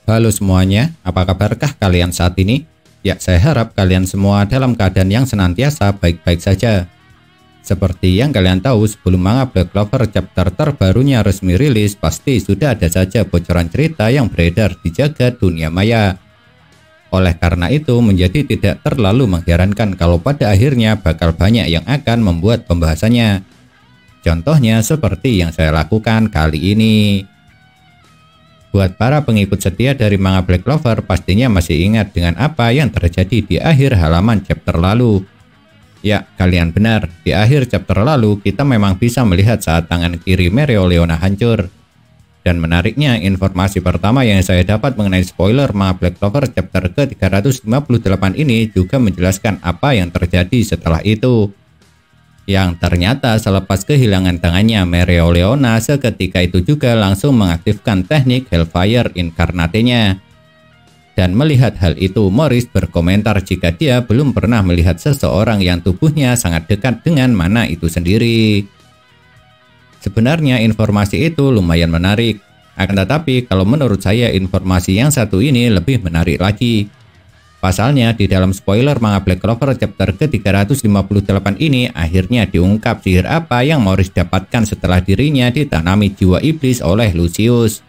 Halo semuanya, apa kabarkah kalian saat ini? Ya, saya harap kalian semua dalam keadaan yang senantiasa baik-baik saja. Seperti yang kalian tahu, sebelum manga Black Clover chapter terbarunya resmi rilis, pasti sudah ada saja bocoran cerita yang beredar di jagat dunia maya. Oleh karena itu, menjadi tidak terlalu mengherankan kalau pada akhirnya bakal banyak yang akan membuat pembahasannya. Contohnya seperti yang saya lakukan kali ini. Buat para pengikut setia dari manga Black Clover pastinya masih ingat dengan apa yang terjadi di akhir halaman chapter lalu. Ya, kalian benar, di akhir chapter lalu kita memang bisa melihat saat tangan kiri Mereoleona hancur. Dan menariknya, informasi pertama yang saya dapat mengenai spoiler manga Black Clover chapter ke-358 ini juga menjelaskan apa yang terjadi setelah itu. Yang ternyata selepas kehilangan tangannya, Mereoleona seketika itu juga langsung mengaktifkan teknik Hellfire Incarnate-nya. Dan melihat hal itu, Morris berkomentar jika dia belum pernah melihat seseorang yang tubuhnya sangat dekat dengan mana itu sendiri. Sebenarnya informasi itu lumayan menarik, akan tetapi kalau menurut saya informasi yang satu ini lebih menarik lagi. Pasalnya di dalam spoiler manga Black Clover chapter ke-358 ini akhirnya diungkap sihir apa yang Morris dapatkan setelah dirinya ditanami jiwa iblis oleh Lucius.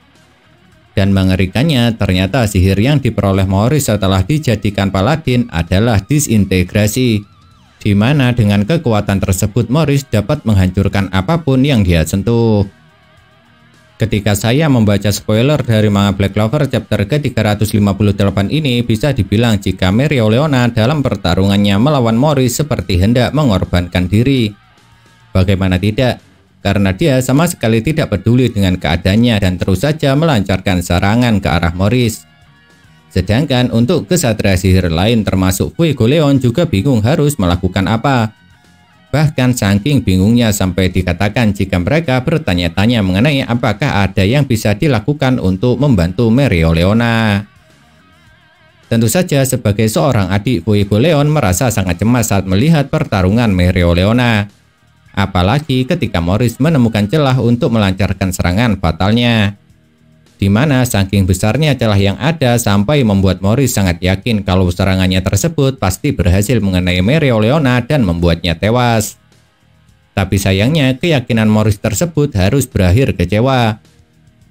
Dan mengerikannya, ternyata sihir yang diperoleh Morris setelah dijadikan paladin adalah disintegrasi, di mana dengan kekuatan tersebut Morris dapat menghancurkan apapun yang dia sentuh. Ketika saya membaca spoiler dari manga Black Clover chapter ke-358 ini, bisa dibilang jika Mereoleona dalam pertarungannya melawan Morris seperti hendak mengorbankan diri. Bagaimana tidak? Karena dia sama sekali tidak peduli dengan keadaannya dan terus saja melancarkan serangan ke arah Morris. Sedangkan untuk kesatria sihir lain termasuk Fuegoleon juga bingung harus melakukan apa. Bahkan saking bingungnya sampai dikatakan jika mereka bertanya-tanya mengenai apakah ada yang bisa dilakukan untuk membantu Mereoleona. Tentu saja sebagai seorang adik, Fuegoleon merasa sangat cemas saat melihat pertarungan Mereoleona. Apalagi ketika Morris menemukan celah untuk melancarkan serangan fatalnya. Di mana saking besarnya celah yang ada sampai membuat Morris sangat yakin kalau serangannya tersebut pasti berhasil mengenai Mereoleona dan membuatnya tewas. Tapi sayangnya keyakinan Morris tersebut harus berakhir kecewa.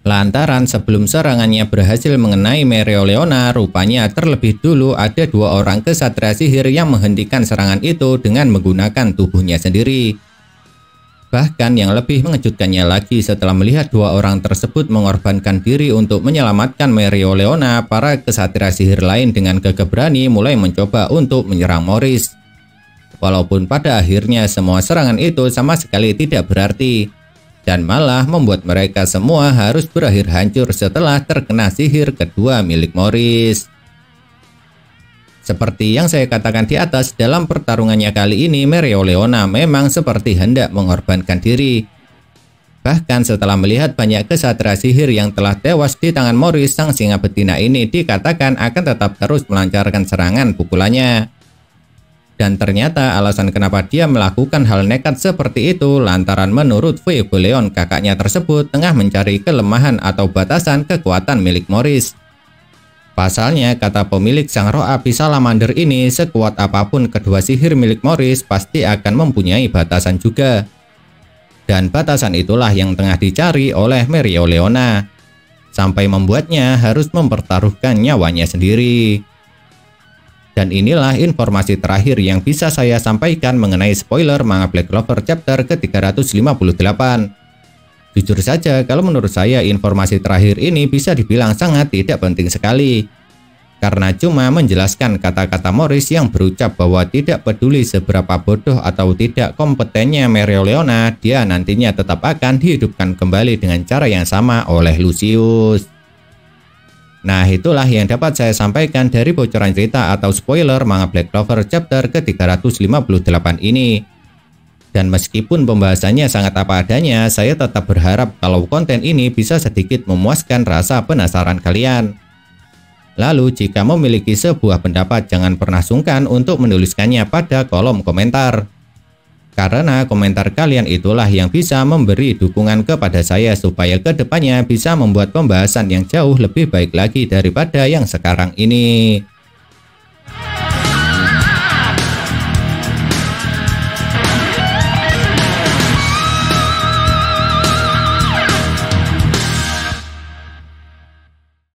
Lantaran sebelum serangannya berhasil mengenai Mereoleona, rupanya terlebih dulu ada dua orang kesatria sihir yang menghentikan serangan itu dengan menggunakan tubuhnya sendiri. Bahkan yang lebih mengejutkannya lagi, setelah melihat dua orang tersebut mengorbankan diri untuk menyelamatkan Mereoleona, para kesatria sihir lain dengan gagah berani mulai mencoba untuk menyerang Morris. Walaupun pada akhirnya semua serangan itu sama sekali tidak berarti, dan malah membuat mereka semua harus berakhir hancur setelah terkena sihir kedua milik Morris. Seperti yang saya katakan di atas, dalam pertarungannya kali ini Mereoleona memang seperti hendak mengorbankan diri. Bahkan setelah melihat banyak kesatria sihir yang telah tewas di tangan Morris, sang singa betina ini dikatakan akan tetap terus melancarkan serangan pukulannya. Dan ternyata alasan kenapa dia melakukan hal nekat seperti itu lantaran menurut Fuegoleon kakaknya tersebut tengah mencari kelemahan atau batasan kekuatan milik Morris. Pasalnya, kata pemilik sang roh api salamander ini, sekuat apapun kedua sihir milik Morris pasti akan mempunyai batasan juga. Dan batasan itulah yang tengah dicari oleh Mereoleona, sampai membuatnya harus mempertaruhkan nyawanya sendiri. Dan inilah informasi terakhir yang bisa saya sampaikan mengenai spoiler manga Black Clover chapter ke-358. Jujur saja, kalau menurut saya informasi terakhir ini bisa dibilang sangat tidak penting sekali. Karena cuma menjelaskan kata-kata Morris yang berucap bahwa tidak peduli seberapa bodoh atau tidak kompetennya Mereoleona, dia nantinya tetap akan dihidupkan kembali dengan cara yang sama oleh Lucius. Nah, itulah yang dapat saya sampaikan dari bocoran cerita atau spoiler manga Black Clover chapter ke-358 ini. Dan meskipun pembahasannya sangat apa adanya, saya tetap berharap kalau konten ini bisa sedikit memuaskan rasa penasaran kalian. Lalu jika memiliki sebuah pendapat, jangan pernah sungkan untuk menuliskannya pada kolom komentar. karena komentar kalian itulah yang bisa memberi dukungan kepada saya supaya kedepannya bisa membuat pembahasan yang jauh lebih baik lagi daripada yang sekarang ini.